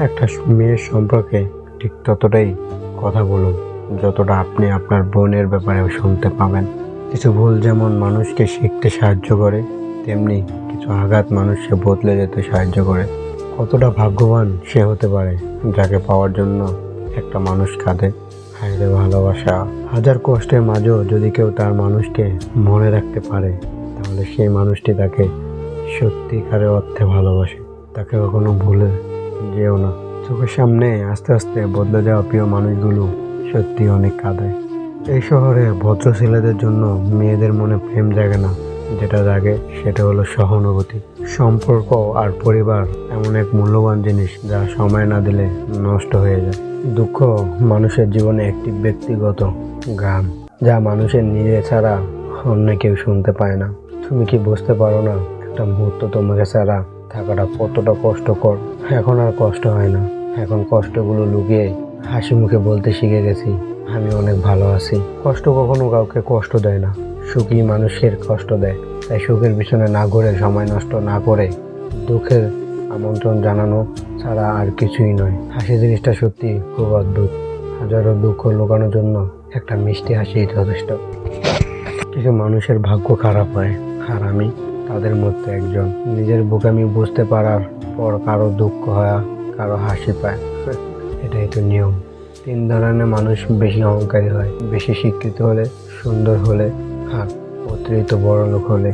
একটা মেয়ের সম্পর্কে ঠিক ততটাই কথা বলুন যতটা আপনি আপনার বোনের ব্যাপারে শুনতে পাবেন। কিছু ভুল যেমন মানুষকে শিখতে সাহায্য করে, তেমনি কিছু আঘাত মানুষকে বদলে যেতে সাহায্য করে। কতটা ভাগ্যবান সে হতে পারে যাকে পাওয়ার জন্য একটা মানুষ কাঁদে। হায়রে ভালোবাসা! হাজার কষ্টের মাঝেও যদি কেউ তার মানুষকে মনে রাখতে পারে, তাহলে সেই মানুষটি তাকে সত্যিকারের অর্থে ভালোবাসে। তাকে কখনো ভুলে যেও না। চোখের সামনে আস্তে আস্তে বদলে যাওয়া প্রিয় মানুষগুলো সত্যি অনেক কাঁদায়। এই শহরে ভদ্র ছেলেদের জন্য মেয়েদের মনে প্রেম জাগে না, যেটা জাগে সেটা হলো সহানুভূতি। সম্পর্ক আর পরিবার এমন এক মূল্যবান জিনিস যা সময় না দিলে নষ্ট হয়ে যায়। দুঃখ মানুষের জীবনে একটি ব্যক্তিগত গান, যা মানুষের নিজে ছাড়া অন্য কেউ শুনতে পায় না। তুমি কি বুঝতে পারো না একটা মুহূর্ত তোমাকে ছাড়া থাকাটা কতটা কষ্টকর? এখন আর কষ্ট হয় না, এখন কষ্টগুলো লুকিয়ে হাসি মুখে বলতে শিখে গেছি, আমি অনেক ভালো আছি। কষ্ট কখনো কাউকে কষ্ট দেয় না, সুখী মানুষের কষ্ট দেয়। তাই সুখের পিছনে না ঘুরে, সময় নষ্ট না করে দুঃখের আমন্ত্রণ জানানো ছাড়া আর কিছুই নয়। হাসি জিনিসটা সত্যি খুব অদ্ভুত। হাজারো দুঃখ লুকানোর জন্য একটা মিষ্টি হাসি যথেষ্ট। কিছু মানুষের ভাগ্য খারাপ হয়, আর আমি তাদের মধ্যে একজন। নিজের বোকামি বুঝতে পারার পর কারো দুঃখ হয়, কারো হাসি পায়, এটাই তো নিয়ম। 3 ধরনের মানুষ বেশি অহংকারী হয়: বেশি শিক্ষিত হলে, সুন্দর হলে, আর অতিরিক্ত বড় লোক হলে।